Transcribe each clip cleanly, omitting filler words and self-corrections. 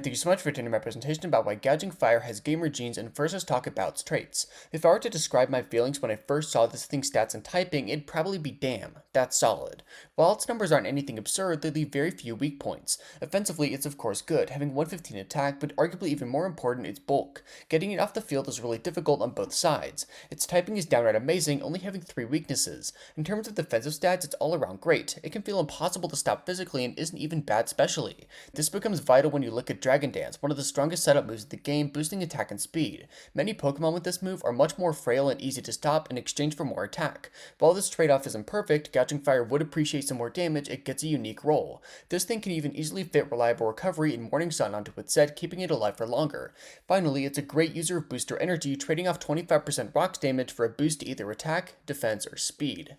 Thank you so much for attending my presentation about why Gouging Fire has gamer genes, and first let's talk about its traits. If I were to describe my feelings when I first saw this thing's stats and typing, it'd probably be damn, that's solid. While its numbers aren't anything absurd, they leave very few weak points. Offensively, it's of course good, having 115 attack, but arguably even more important, its bulk. Getting it off the field is really difficult on both sides. Its typing is downright amazing, only having 3 weaknesses. In terms of defensive stats, it's all around great. It can feel impossible to stop physically and isn't even bad specially. This becomes vital when you look at Dragon Dance, one of the strongest setup moves in the game, boosting attack and speed. Many Pokemon with this move are much more frail and easy to stop in exchange for more attack. While this trade-off isn't perfect, Gouging Fire would appreciate some more damage, it gets a unique role. This thing can even easily fit reliable recovery and Morning Sun onto its set, keeping it alive for longer. Finally, it's a great user of booster energy, trading off 25% rocks damage for a boost to either attack, defense, or speed.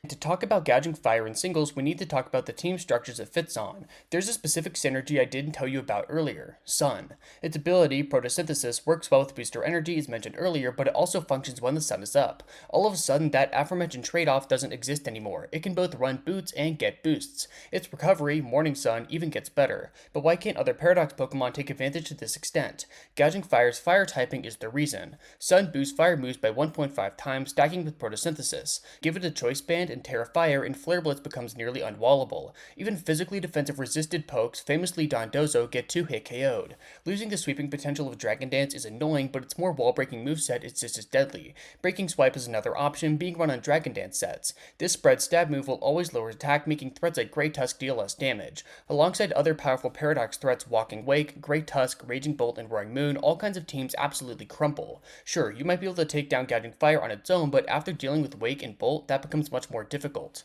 To talk about Gouging Fire in singles, we need to talk about the team structures it fits on. There's a specific synergy I didn't tell you about earlier, Sun. Its ability, photosynthesis, works well with booster energy as mentioned earlier, but it also functions when the sun is up. All of a sudden, that aforementioned trade-off doesn't exist anymore. It can both run boots and get boosts. Its recovery, Morning Sun, even gets better. But why can't other Paradox Pokemon take advantage to this extent? Gouging Fire's fire typing is the reason. Sun boosts fire moves by 1.5 times, stacking with photosynthesis. Give it a choice band and Terra Fire, and Flare Blitz becomes nearly unwallable. Even physically defensive resisted pokes, famously Dondozo, get 2-hit KO'd. Losing the sweeping potential of Dragon Dance is annoying, but its more wall-breaking moveset is just as deadly. Breaking Swipe is another option, being run on Dragon Dance sets. This spread stab move will always lower attack, making threats like Grey Tusk deal less damage. Alongside other powerful Paradox threats, Walking Wake, Grey Tusk, Raging Bolt, and Roaring Moon, all kinds of teams absolutely crumple. Sure, you might be able to take down Gouging Fire on its own, but after dealing with Wake and Bolt, that becomes much more difficult.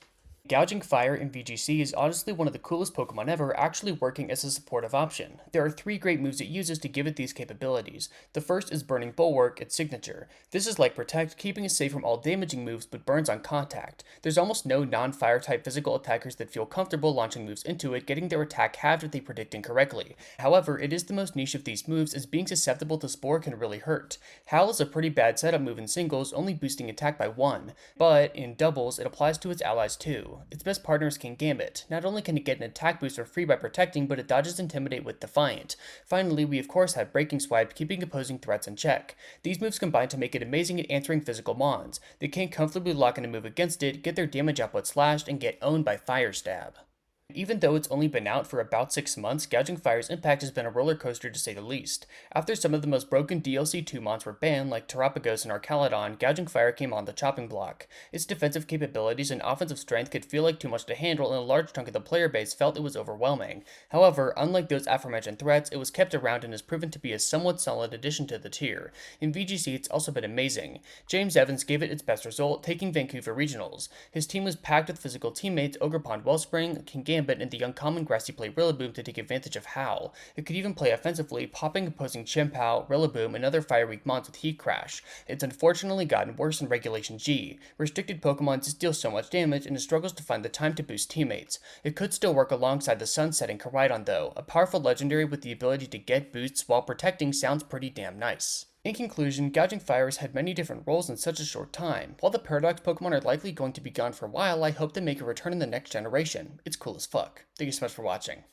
Gouging Fire in VGC is honestly one of the coolest Pokemon ever, actually working as a supportive option. There are 3 great moves it uses to give it these capabilities. The first is Burning Bulwark, its signature. This is like Protect, keeping it safe from all damaging moves but burns on contact. There's almost no non-fire type physical attackers that feel comfortable launching moves into it, getting their attack halved if they predict incorrectly. However, it is the most niche of these moves, as being susceptible to Spore can really hurt. Howl is a pretty bad setup move in singles, only boosting attack by 1, but in doubles it applies to its allies too. Its best partner is Kingambit. Not only can it get an attack boost for free by protecting, but it dodges Intimidate with Defiant. Finally, we of course have Breaking Swipe, keeping opposing threats in check. These moves combine to make it amazing at answering physical mons. They can comfortably lock in a move against it, get their damage output slashed, and get owned by Fire Stab. Even though it's only been out for about 6 months, Gouging Fire's impact has been a roller coaster to say the least. After some of the most broken DLC 2 mons were banned, like Terapagos and Archaludon, Gouging Fire came on the chopping block. Its defensive capabilities and offensive strength could feel like too much to handle, and a large chunk of the player base felt it was overwhelming. However, unlike those aforementioned threats, it was kept around and has proven to be a somewhat solid addition to the tier. In VGC, it's also been amazing. James Evans gave it its best result, taking Vancouver Regionals. His team was packed with physical teammates Ogerpond Wellspring, Kingambit, and the uncommon grassy play Rillaboom to take advantage of Howl. It could even play offensively, popping opposing Chimpow, Rillaboom, and other fire-weak mons with Heat Crash. It's unfortunately gotten worse in Regulation G. Restricted Pokemon just deal so much damage, and it struggles to find the time to boost teammates. It could still work alongside the Sunsetting Koraidon though. A powerful legendary with the ability to get boosts while protecting sounds pretty damn nice. In conclusion, Gouging Fire has had many different roles in such a short time. While the Paradox Pokemon are likely going to be gone for a while, I hope they make a return in the next generation. It's cool as fuck. Thank you so much for watching.